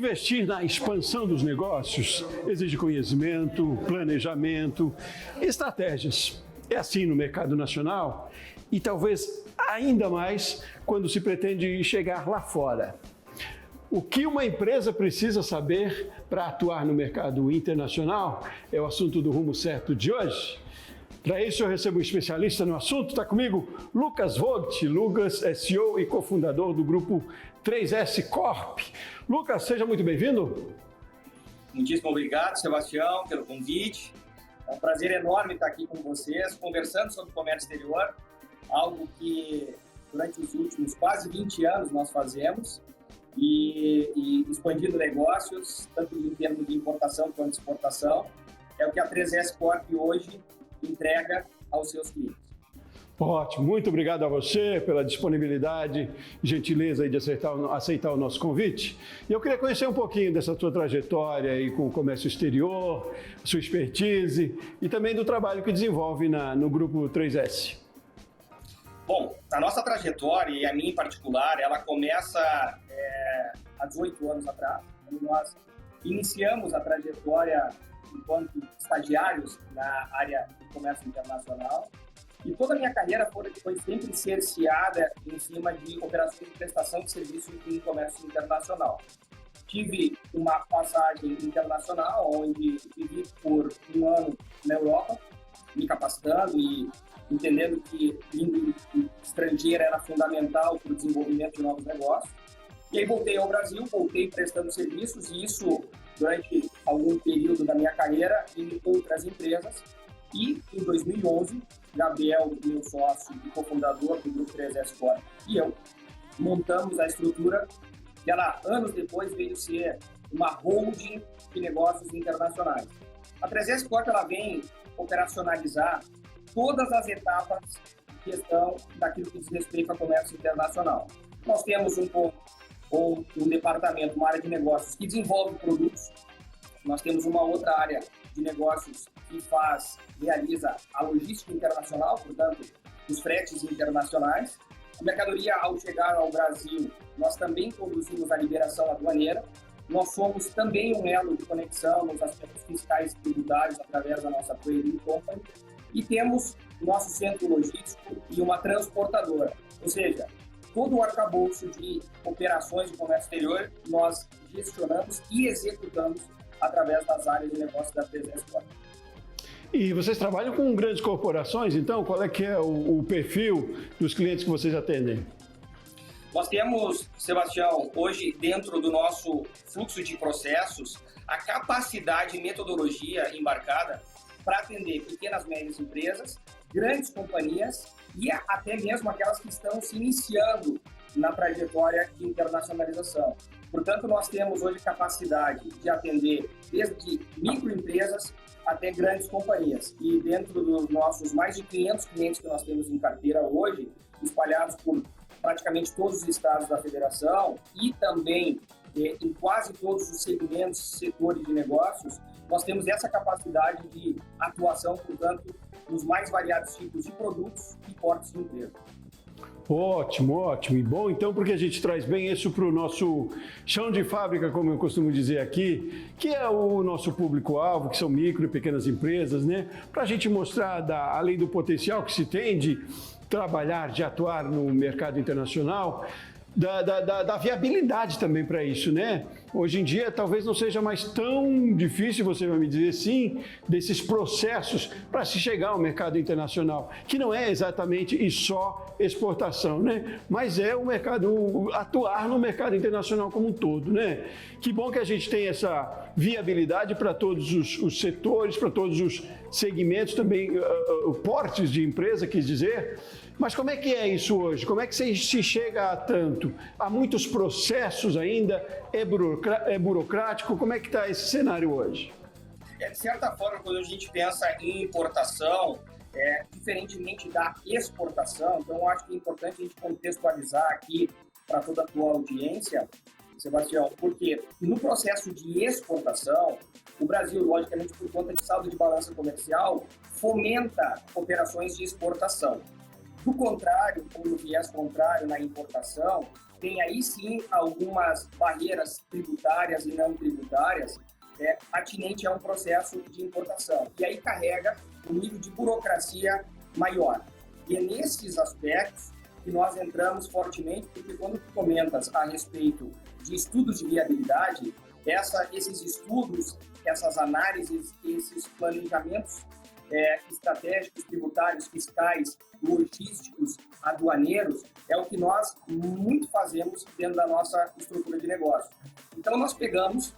Investir na expansão dos negócios exige conhecimento, planejamento, estratégias. É assim no mercado nacional e talvez ainda mais quando se pretende chegar lá fora. O que uma empresa precisa saber para atuar no mercado internacional é o assunto do Rumo Certo de hoje. Para isso eu recebo um especialista no assunto, está comigo Lucas Vogt. Lucas é CEO e cofundador do grupo 3S Corp. Lucas, seja muito bem-vindo. Muitíssimo obrigado, Sebastião, pelo convite. É um prazer enorme estar aqui com vocês, conversando sobre comércio exterior, algo que durante os últimos quase 20 anos nós fazemos e expandindo negócios, tanto em termos de importação quanto de exportação. É o que a 3S Corp hoje entrega aos seus clientes. Ótimo, muito obrigado a você pela disponibilidade e gentileza de aceitar o nosso convite. E eu queria conhecer um pouquinho dessa sua trajetória aí com o comércio exterior, sua expertise e também do trabalho que desenvolve no grupo 3S. Bom, a nossa trajetória, e a minha em particular, ela começa há 18 anos atrás, quando nós iniciamos a trajetória enquanto estagiários na área de comércio internacional. E toda a minha carreira foi sempre cerceada em cima de operações de prestação de serviço em comércio internacional. Tive uma passagem internacional, onde vivi por um ano na Europa, me capacitando e entendendo que língua estrangeira era fundamental para o desenvolvimento de novos negócios. E aí voltei ao Brasil, voltei prestando serviços, e isso durante algum período da minha carreira em outras empresas. E em 2011, Gabriel, meu sócio e cofundador do grupo 3S Corp, e eu montamos a estrutura que ela, anos depois, veio ser uma holding de negócios internacionais. A 3S Corp ela vem operacionalizar todas as etapas de questão daquilo que diz respeito ao comércio internacional. Nós temos um departamento, uma área de negócios que desenvolve produtos. Nós temos uma outra área de negócios que realiza a logística internacional, portanto, os fretes internacionais. A mercadoria, ao chegar ao Brasil, nós também conduzimos a liberação aduaneira. Nós somos também um elo de conexão nos aspectos fiscais e tributários através da nossa Trading Company. E temos nosso centro logístico e uma transportadora, ou seja, todo o arcabouço de operações de comércio exterior nós gestionamos e executamos através das áreas de negócio da 3S Corp. E vocês trabalham com grandes corporações, então? Qual é que é o perfil dos clientes que vocês atendem? Nós temos, Sebastião, hoje dentro do nosso fluxo de processos, a capacidade e metodologia embarcada para atender pequenas e médias empresas, grandes companhias e até mesmo aquelas que estão se iniciando na trajetória de internacionalização. Portanto, nós temos hoje capacidade de atender desde microempresas até grandes companhias. E dentro dos nossos mais de 500 clientes que nós temos em carteira hoje, espalhados por praticamente todos os estados da federação e também em quase todos os segmentos, setores de negócios, nós temos essa capacidade de atuação, portanto, nos mais variados tipos de produtos e portes de empresa. Ótimo, ótimo. E bom, então, porque a gente traz bem isso para o nosso chão de fábrica, como eu costumo dizer aqui, que é o nosso público-alvo, que são micro e pequenas empresas, né? Para a gente mostrar, além do potencial que se tem de trabalhar, de atuar no mercado internacional, da viabilidade também para isso, né? Hoje em dia talvez não seja mais tão difícil, você vai me dizer sim, desses processos para se chegar ao mercado internacional, que não é exatamente e só exportação, né? Mas é o mercado, atuar no mercado internacional como um todo, né? Que bom que a gente tem essa viabilidade para todos os setores, para todos os segmentos, também portes de empresa, quis dizer. Mas como é que é isso hoje? Como é que se chega a tanto? Há muitos processos ainda? É burocrático? Como é que está esse cenário hoje? De certa forma, quando a gente pensa em importação, diferentemente da exportação, então eu acho que é importante a gente contextualizar aqui para toda a tua audiência, Sebastião, porque no processo de exportação, o Brasil, logicamente, por conta de saldo de balança comercial, fomenta operações de exportação. Do contrário, ou no viés contrário na importação, tem aí sim algumas barreiras tributárias e não tributárias atinente a um processo de importação. E aí carrega um nível de burocracia maior. E é nesses aspectos que nós entramos fortemente, porque quando tu comentas a respeito de estudos de viabilidade, esses estudos, essas análises, esses planejamentos estratégicos, tributários, fiscais, logísticos, aduaneiros, é o que nós muito fazemos dentro da nossa estrutura de negócio. Então, nós pegamos,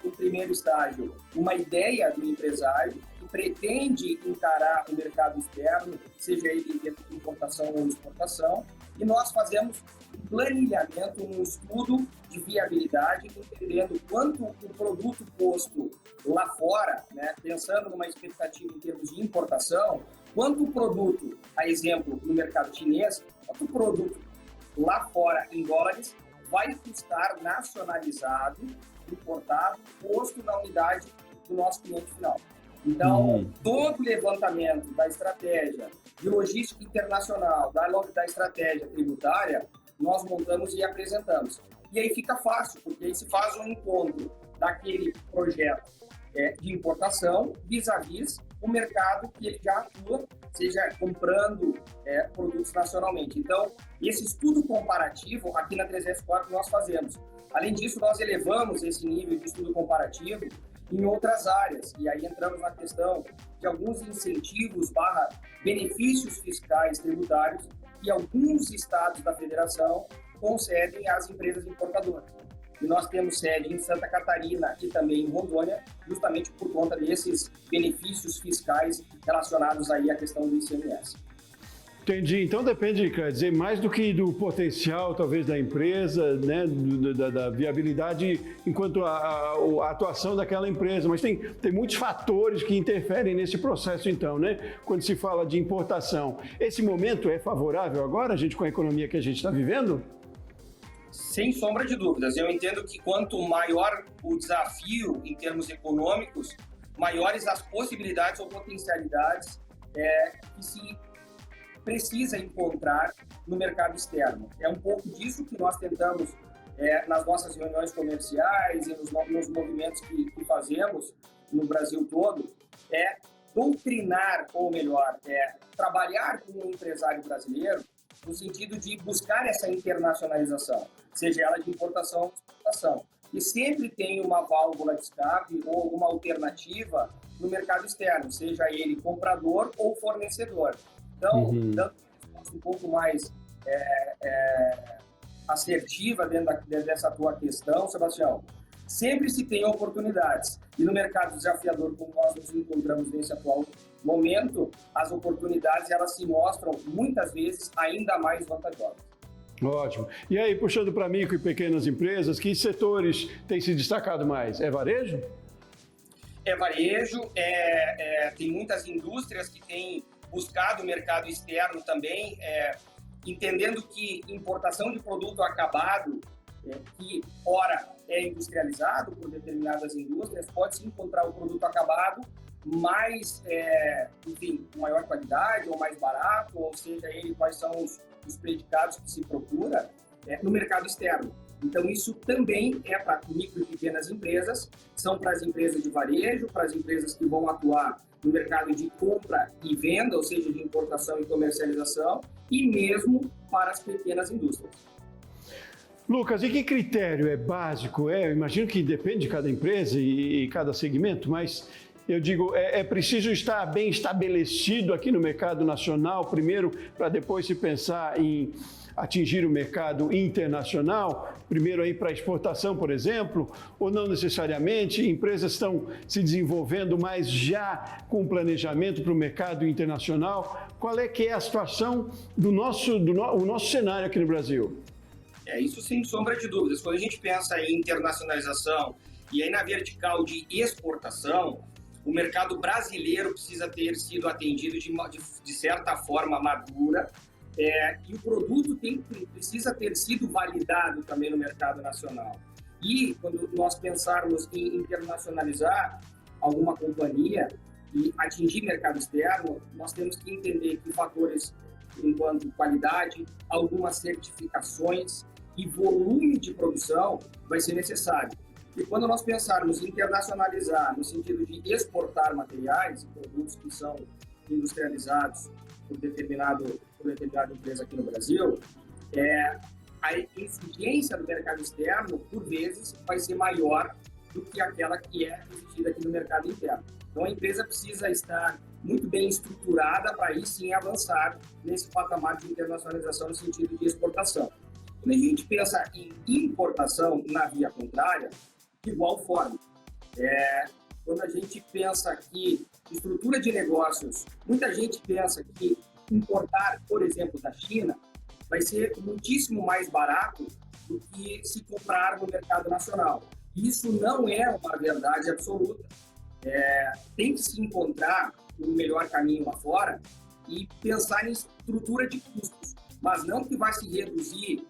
no primeiro estágio, uma ideia do empresário que pretende encarar o mercado externo, seja ele de importação ou exportação, e nós fazemos um planilhamento, um estudo de viabilidade, entendendo quanto o produto posto lá fora, né, pensando numa expectativa em termos de importação, quanto o produto, a exemplo, no mercado chinês, quanto o produto lá fora em dólares vai custar nacionalizado, importado, posto na unidade do nosso cliente final. Então, todo o levantamento da estratégia de logística internacional, da estratégia tributária, nós montamos e apresentamos. E aí fica fácil, porque aí se faz um encontro daquele projeto de importação vis-à-vis o mercado que ele já atua, seja comprando produtos nacionalmente. Então, esse estudo comparativo aqui na 3S4 nós fazemos. Além disso, nós elevamos esse nível de estudo comparativo em outras áreas. E aí entramos na questão de alguns incentivos / benefícios fiscais tributários que alguns estados da federação concedem às empresas importadoras. E nós temos sede em Santa Catarina e também em Rondônia, justamente por conta desses benefícios fiscais relacionados aí à questão do ICMS. Entendi. Então depende, quer dizer, mais do que do potencial, talvez, da empresa, né, da viabilidade enquanto a atuação daquela empresa, mas tem muitos fatores que interferem nesse processo, então, né? Quando se fala de importação. Esse momento é favorável agora, gente, com a economia que a gente está vivendo? Sem sombra de dúvidas. Eu entendo que quanto maior o desafio em termos econômicos, maiores as possibilidades ou potencialidades que se precisa encontrar no mercado externo. É um pouco disso que nós tentamos nas nossas reuniões comerciais e nos movimentos que fazemos no Brasil todo, doutrinar, ou melhor, trabalhar com o empresário brasileiro no sentido de buscar essa internacionalização, seja ela de importação ou exportação, e sempre tem uma válvula de escape ou alguma alternativa no mercado externo, seja ele comprador ou fornecedor. Então, dando um pouco mais assertiva dentro dessa tua questão, Sebastião, sempre se tem oportunidades. E no mercado desafiador, como nós nos encontramos nesse atual momento, as oportunidades elas se mostram, muitas vezes, ainda mais vantajosas. Ótimo. E aí, puxando para micro e pequenas empresas, que setores têm se destacado mais? É varejo? É varejo, tem muitas indústrias que têm buscado o mercado externo também, entendendo que importação de produto acabado, que ora é industrializado por determinadas indústrias, pode-se encontrar o produto acabado mais, enfim, com maior qualidade ou mais barato, ou seja, quais são os predicados que se procura no mercado externo. Então, isso também é para micro e pequenas empresas, são para as empresas de varejo, para as empresas que vão atuar no mercado de compra e venda, ou seja, de importação e comercialização, e mesmo para as pequenas indústrias. Lucas, e que critério é básico? Eu imagino que depende de cada empresa e cada segmento, mas eu digo, é preciso estar bem estabelecido aqui no mercado nacional primeiro, para depois se pensar em atingir o mercado internacional, primeiro aí para exportação, por exemplo, ou não necessariamente? Empresas estão se desenvolvendo, mas já com planejamento para o mercado internacional. Qual é que é a situação do nosso cenário aqui no Brasil? Isso sem sombra de dúvidas. Quando a gente pensa em internacionalização e aí na vertical de exportação, o mercado brasileiro precisa ter sido atendido de certa forma madura, e o produto precisa ter sido validado também no mercado nacional. E quando nós pensarmos em internacionalizar alguma companhia e atingir mercado externo, nós temos que entender que fatores enquanto qualidade, algumas certificações e volume de produção vai ser necessário. E quando nós pensarmos em internacionalizar, no sentido de exportar materiais, produtos que são industrializados por determinada empresa aqui no Brasil, a exigência do mercado externo, por vezes, vai ser maior do que aquela que é exigida aqui no mercado interno. Então, a empresa precisa estar muito bem estruturada para aí sim avançar nesse patamar de internacionalização no sentido de exportação. Quando a gente pensa em importação na via contrária, de igual forma. Quando a gente pensa que estrutura de negócios, muita gente pensa que importar, por exemplo, da China, vai ser muitíssimo mais barato do que se comprar no mercado nacional. Isso não é uma verdade absoluta. Tem que se encontrar o melhor caminho lá fora e pensar em estrutura de custos, mas não que vai se reduzir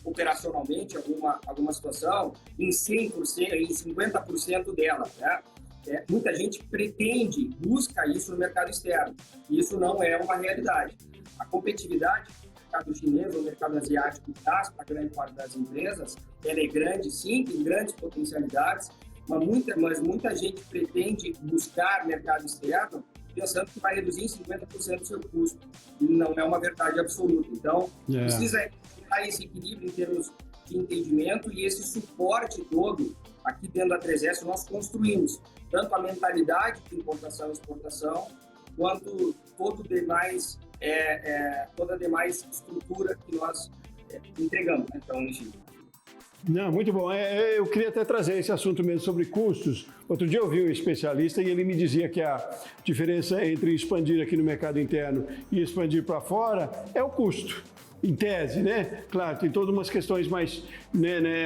operacionalmente alguma situação em 100%, em 50% dela, né? Muita gente busca isso no mercado externo. Isso não é uma realidade. A competitividade do mercado chinês ou mercado asiático traz para grande parte das empresas, ela é grande sim, tem grandes potencialidades, mas muita gente pretende buscar mercado externo pensando que vai reduzir em 50% o seu custo. E não é uma verdade absoluta. Então, precisa ter esse equilíbrio em termos de entendimento e esse suporte todo aqui dentro da 3S nós construímos. Tanto a mentalidade de importação e exportação, quanto toda a demais estrutura que nós entregamos. Então, enfim. Não, muito bom. Eu queria até trazer esse assunto mesmo sobre custos. Outro dia eu vi um especialista e ele me dizia que a diferença entre expandir aqui no mercado interno e expandir para fora é o custo. Em tese, né? Claro, tem todas umas questões mais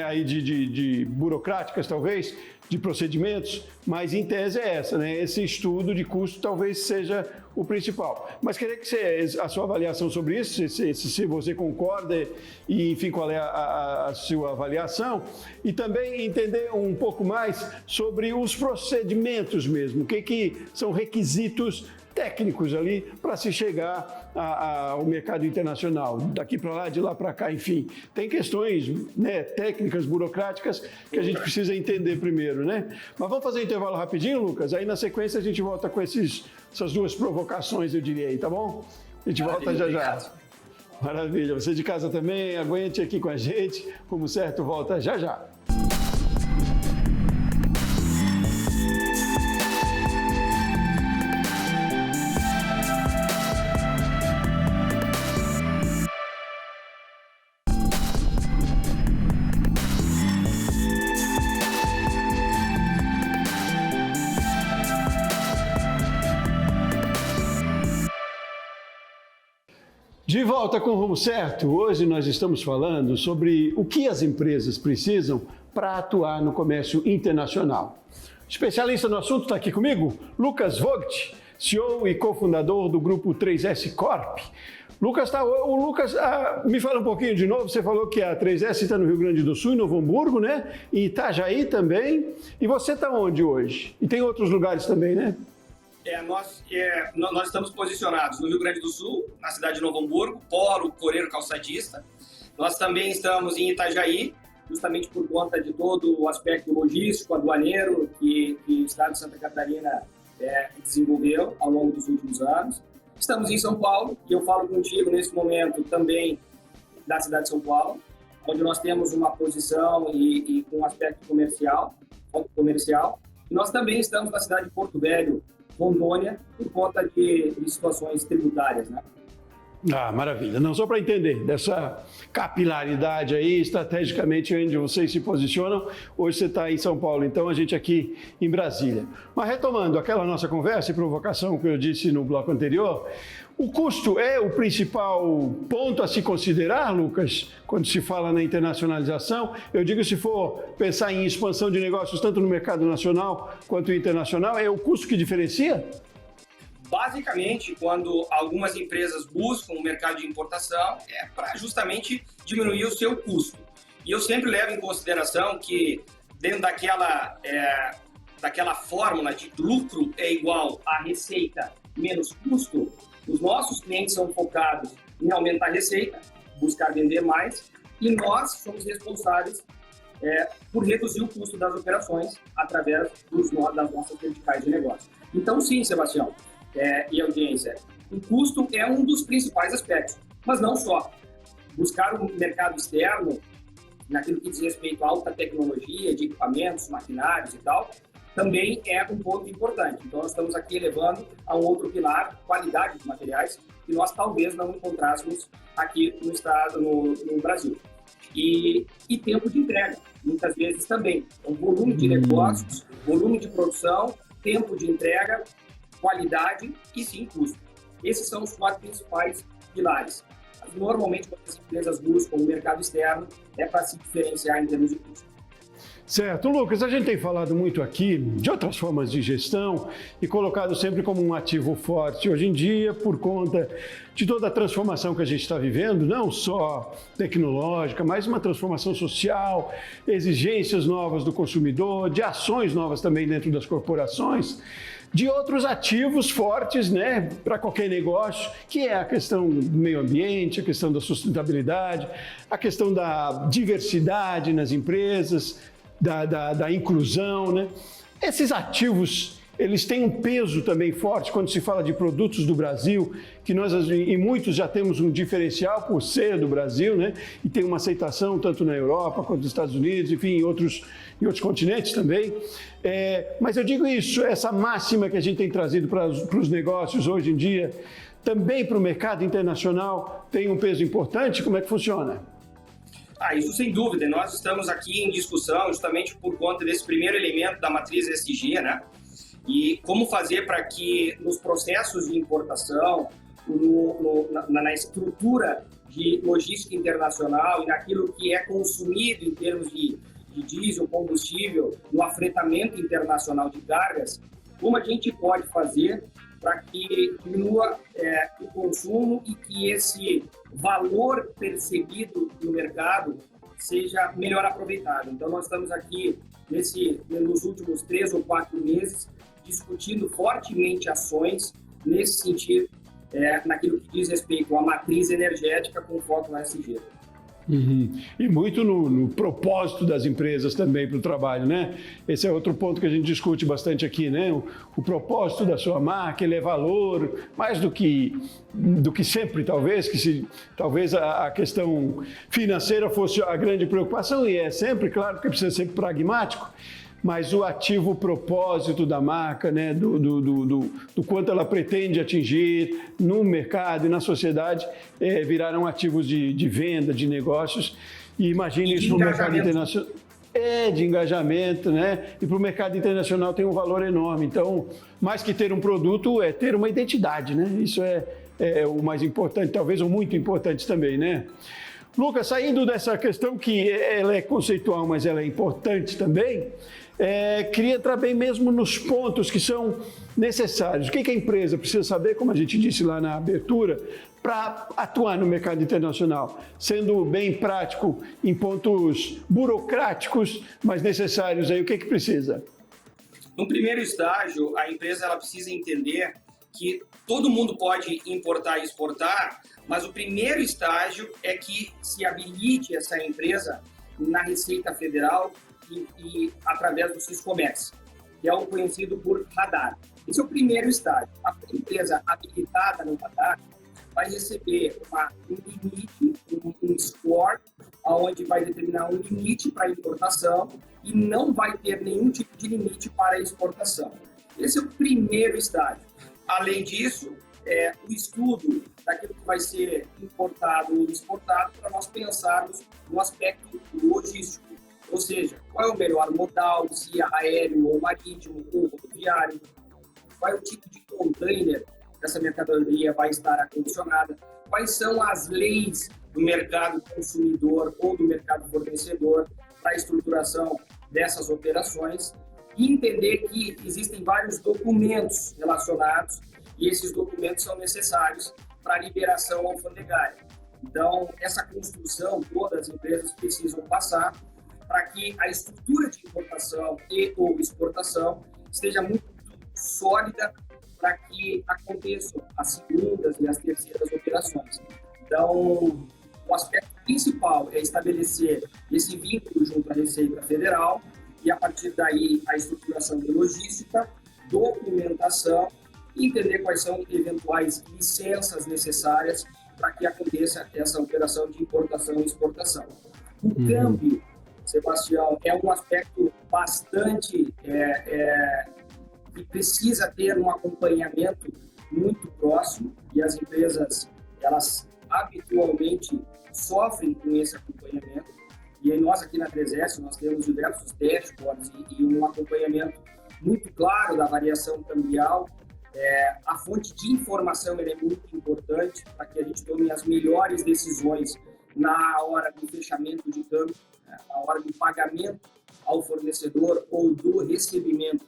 aí de burocráticas, talvez, de procedimentos, mas em tese é essa, né? Esse estudo de custo talvez seja o principal. Mas queria que a sua avaliação sobre isso, se você concorda e, enfim, qual é a sua avaliação, e também entender um pouco mais sobre os procedimentos mesmo, o que são requisitos técnicos ali para se chegar ao mercado internacional, daqui para lá, de lá para cá, enfim. Tem questões técnicas, burocráticas, que a gente precisa entender primeiro, né? Mas vamos fazer um intervalo rapidinho, Lucas? Aí na sequência a gente volta com essas duas provocações, eu diria aí, tá bom? A gente volta já já. Maravilha. Você de casa também, aguente aqui com a gente. Rumo Certo volta já já. De volta com o Rumo Certo, hoje nós estamos falando sobre o que as empresas precisam para atuar no comércio internacional. O especialista no assunto está aqui comigo, Lucas Vogt, CEO e cofundador do grupo 3S Corp. Lucas, me fala um pouquinho de novo, você falou que a 3S está no Rio Grande do Sul, em Novo Hamburgo, né? Em Itajaí também. E você está onde hoje? E tem outros lugares também, né? Nós estamos posicionados no Rio Grande do Sul, na cidade de Novo Hamburgo, polo coreiro calçadista. Nós também estamos em Itajaí, justamente por conta de todo o aspecto logístico, aduaneiro, que o Estado de Santa Catarina desenvolveu ao longo dos últimos anos. Estamos em São Paulo, e eu falo contigo nesse momento também da cidade de São Paulo, onde nós temos uma posição e com um aspecto comercial. E nós também estamos na cidade de Porto Velho, Rondônia, por conta de situações tributárias, né? Ah, maravilha. Não, só para entender dessa capilaridade aí, estrategicamente, onde vocês se posicionam. Hoje você está em São Paulo, então a gente aqui em Brasília. Mas retomando aquela nossa conversa e provocação que eu disse no bloco anterior, o custo é o principal ponto a se considerar, Lucas, quando se fala na internacionalização? Eu digo, se for pensar em expansão de negócios tanto no mercado nacional quanto internacional, é o custo que diferencia? Basicamente, quando algumas empresas buscam o mercado de importação, é para justamente diminuir o seu custo. E eu sempre levo em consideração que dentro daquela fórmula de lucro é igual a receita menos custo, os nossos clientes são focados em aumentar a receita, buscar vender mais, e nós somos responsáveis por reduzir o custo das operações através das nossas verticais de negócio. Então, sim, Sebastião e audiência, o custo é um dos principais aspectos, mas não só. Buscar um mercado externo, naquilo que diz respeito à alta tecnologia, de equipamentos, maquinários e tal, também é um ponto importante. Então, nós estamos aqui elevando a um outro pilar, qualidade de materiais, que nós talvez não encontrássemos aqui no estado, no Brasil. E tempo de entrega, muitas vezes também. Então, volume de negócios, volume de produção, tempo de entrega, qualidade e, sim, custo. Esses são os 4 principais pilares. Normalmente, quando as empresas buscam o mercado externo, é para se diferenciar em termos de custo. Certo. Lucas, a gente tem falado muito aqui de outras formas de gestão e colocado sempre como um ativo forte hoje em dia por conta de toda a transformação que a gente está vivendo, não só tecnológica, mas uma transformação social, exigências novas do consumidor, de ações novas também dentro das corporações, de outros ativos fortes, né, para qualquer negócio, que é a questão do meio ambiente, a questão da sustentabilidade, a questão da diversidade nas empresas, da inclusão, né? Esses ativos, eles têm um peso também forte quando se fala de produtos do Brasil, que nós, em muitos, já temos um diferencial por ser do Brasil, né? E tem uma aceitação tanto na Europa quanto nos Estados Unidos, enfim, em outros continentes também. Mas eu digo isso, essa máxima que a gente tem trazido para os negócios hoje em dia, também para o mercado internacional, tem um peso importante? Como é que funciona? Isso sem dúvida. Nós estamos aqui em discussão justamente por conta desse primeiro elemento da matriz ESG, né? E como fazer para que nos processos de importação, na estrutura de logística internacional e naquilo que é consumido em termos de diesel, combustível, no afretamento internacional de cargas, como a gente pode fazer para que diminua o consumo e que esse valor percebido no mercado seja melhor aproveitado. Então, nós estamos aqui, nos últimos 3 ou 4 meses, discutindo fortemente ações nesse sentido, naquilo que diz respeito à matriz energética com foco no ESG. E muito no propósito das empresas também para o trabalho, né? Esse é outro ponto que a gente discute bastante aqui, né? O propósito da sua marca, ele é valor, mais do que sempre, talvez, talvez a questão financeira fosse a grande preocupação, e é sempre, claro, que precisa ser pragmático, mas o ativo propósito da marca, né, do quanto ela pretende atingir no mercado e na sociedade, viraram ativos de venda, de negócios. E imagine isso no mercado internacional. De engajamento, né? E para o mercado internacional tem um valor enorme. Então, mais que ter um produto, é ter uma identidade, né? Isso é o mais importante, talvez o muito importante também, né? Lucas, saindo dessa questão que ela é conceitual, mas ela é importante também, queria entrar bem mesmo nos pontos que são necessários. O que a empresa precisa saber, como a gente disse lá na abertura, para atuar no mercado internacional, sendo bem prático em pontos burocráticos, mas necessários aí, o que precisa? No primeiro estágio, a empresa ela precisa entender que todo mundo pode importar e exportar, mas o primeiro estágio é que se habilite essa empresa na Receita Federal e através do Siscomex, que é o conhecido por radar. Esse é o primeiro estágio. A empresa habilitada no radar vai receber um limite, um score, onde vai determinar um limite para importação e não vai ter nenhum tipo de limite para exportação. Esse é o primeiro estágio. Além disso, o estudo daquilo que vai ser importado ou exportado para nós pensarmos no aspecto logístico, ou seja, qual é o melhor modal, se é aéreo ou marítimo ou rodoviário, qual é o tipo de container que essa mercadoria vai estar acondicionada, quais são as leis do mercado consumidor ou do mercado fornecedor para a estruturação dessas operações e entender que existem vários documentos relacionados e esses documentos são necessários para a liberação alfandegária. Então, essa construção todas as empresas precisam passar para que a estrutura de importação e ou exportação esteja muito sólida para que aconteçam as segundas e as terceiras operações. Então, o aspecto principal é estabelecer esse vínculo junto à Receita Federal e, a partir daí, a estruturação de logística, documentação e entender quais são eventuais licenças necessárias para que aconteça essa operação de importação e exportação. O câmbio, Sebastião, é um aspecto bastante que precisa ter um acompanhamento muito próximo e as empresas, elas habitualmente sofrem com esse acompanhamento. E aí nós aqui na 3S, nós temos diversos dashboards e um acompanhamento muito claro da variação cambial. A fonte de informação é muito importante para que a gente tome as melhores decisões na hora do fechamento de câmbio, na hora do pagamento ao fornecedor ou do recebimento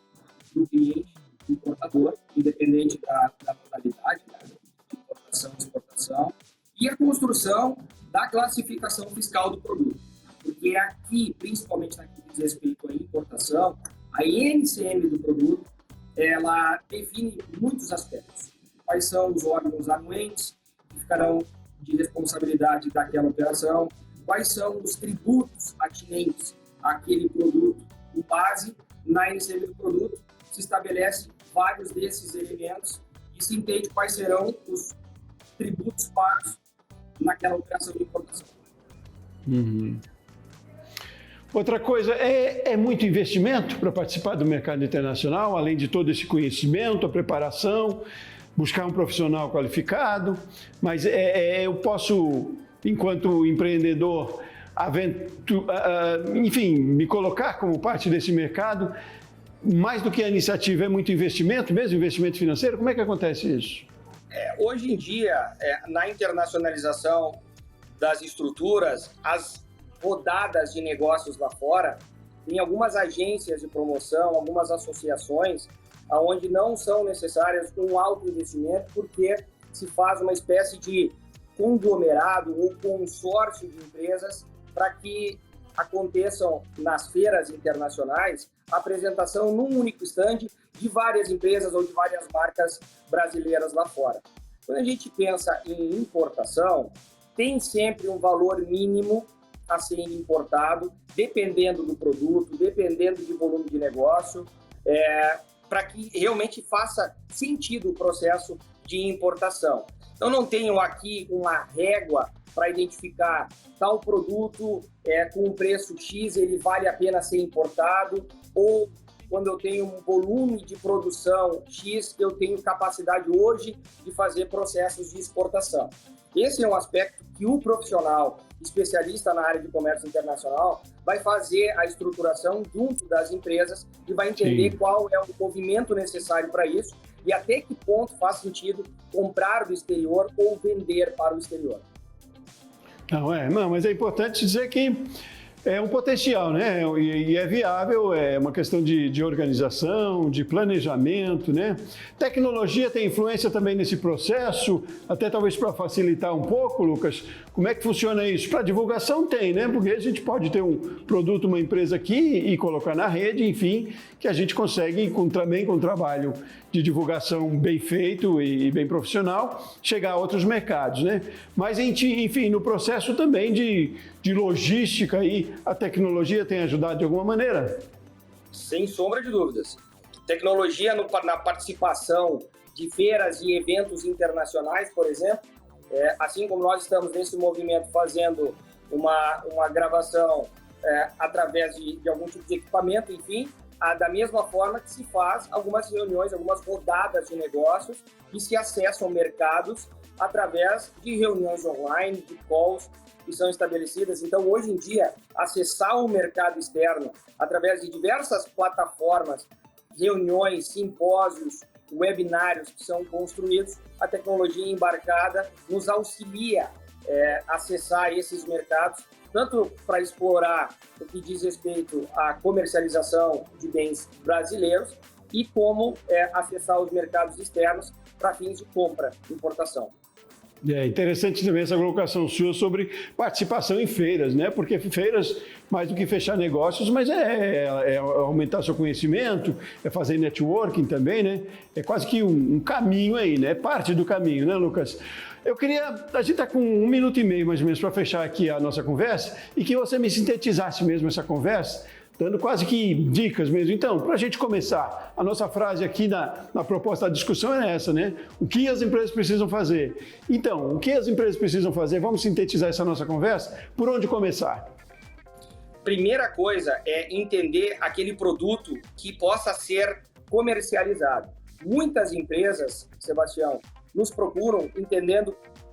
do cliente, do importador, independente da modalidade, de importação e exportação, e a construção da classificação fiscal do produto. Porque aqui, principalmente naquilo que diz respeito à importação, a NCM do produto, ela define muitos aspectos. Quais são os órgãos anuentes que ficarão de responsabilidade daquela operação, quais são os tributos atinentes àquele produto, o base na NCM do produto, se estabelece vários desses elementos e se entende quais serão os tributos pagos naquela operação de importação. Outra coisa, é muito investimento para participar do mercado internacional, além de todo esse conhecimento, a preparação, buscar um profissional qualificado, mas eu posso, enquanto empreendedor, enfim, me colocar como parte desse mercado. Mais do que a iniciativa, é muito investimento, mesmo investimento financeiro? Como é que acontece isso? Hoje em dia, na internacionalização das estruturas, as rodadas de negócios lá fora, tem algumas agências de promoção, algumas associações, onde não são necessárias um alto investimento, porque se faz uma espécie de conglomerado ou consórcio de empresas para que aconteçam nas feiras internacionais a apresentação num único estande de várias empresas ou de várias marcas brasileiras lá fora. Quando a gente pensa em importação, tem sempre um valor mínimo a ser importado, dependendo do produto, dependendo do volume de negócio, para que realmente faça sentido o processo de importação. Então, não tenho aqui uma régua para identificar tal produto com um preço X, ele vale a pena ser importado, ou quando eu tenho um volume de produção X, eu tenho capacidade hoje de fazer processos de exportação. Esse é um aspecto que o profissional especialista na área de comércio internacional vai fazer a estruturação junto das empresas e vai entender qual é o movimento necessário para isso e até que ponto faz sentido comprar do exterior ou vender para o exterior. Não, mas é importante dizer que é um potencial, né? E é viável, é uma questão de organização, de planejamento, né? Tecnologia tem influência também nesse processo, até talvez para facilitar um pouco, Lucas. Como é que funciona isso? Para divulgação tem, né? Porque a gente pode ter um produto, uma empresa aqui e colocar na rede, enfim, que a gente consegue, também com trabalho de divulgação bem feito e bem profissional, chegar a outros mercados, né? Mas, enfim, no processo também de logística aí, a tecnologia tem ajudado de alguma maneira? Sem sombra de dúvidas. Tecnologia na participação de feiras e eventos internacionais, por exemplo, assim como nós estamos nesse movimento fazendo uma gravação através de algum tipo de equipamento, enfim, da mesma forma que se faz algumas reuniões, algumas rodadas de negócios e se acessam mercados através de reuniões online, de calls que são estabelecidas. Então, hoje em dia, acessar o mercado externo através de diversas plataformas, reuniões, simpósios, webinários que são construídos, a tecnologia embarcada nos auxilia a acessar esses mercados, tanto para explorar o que diz respeito à comercialização de bens brasileiros e como acessar os mercados externos para fins de compra, importação. É interessante também essa colocação sua sobre participação em feiras, né? Porque feiras, mais do que fechar negócios, mas é aumentar seu conhecimento, é fazer networking também, né? É quase que um caminho aí, né? Parte do caminho, né, Lucas? A gente está com 1 minuto e meio mais ou menos para fechar aqui a nossa conversa e que você me sintetizasse mesmo essa conversa, dando quase que dicas mesmo. Então, para a gente começar, a nossa frase aqui na proposta da discussão é essa, né? O que as empresas precisam fazer? Então, o que as empresas precisam fazer? Vamos sintetizar essa nossa conversa? Por onde começar? Primeira coisa é entender aquele produto que possa ser comercializado. Muitas empresas, Sebastião, nos procuram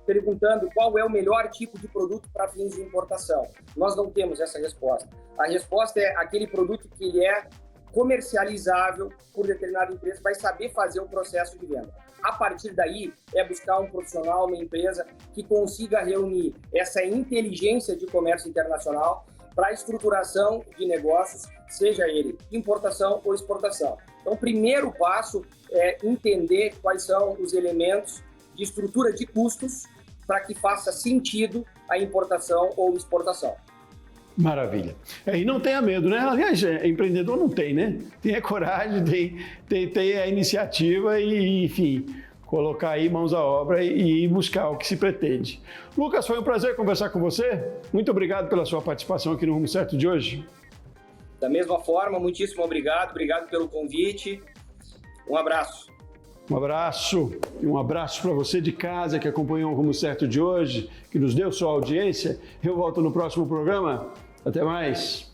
perguntando qual é o melhor tipo de produto para fins de importação. Nós não temos essa resposta. A resposta é aquele produto que ele é comercializável por determinada empresa, vai saber fazer o processo de venda. A partir daí, é buscar um profissional, uma empresa que consiga reunir essa inteligência de comércio internacional para a estruturação de negócios, seja ele importação ou exportação. Então, o primeiro passo é entender quais são os elementos de estrutura de custos para que faça sentido a importação ou exportação. Maravilha. E não tenha medo, né? Aliás, empreendedor não tem, né? Tem a coragem, tem a iniciativa e, enfim, colocar aí mãos à obra e buscar o que se pretende. Lucas, foi um prazer conversar com você. Muito obrigado pela sua participação aqui no Rumo Certo de hoje. Da mesma forma, muitíssimo obrigado pelo convite. Um abraço. Um abraço e um abraço para você de casa que acompanhou o Rumo Certo de hoje, que nos deu sua audiência. Eu volto no próximo programa. Até mais.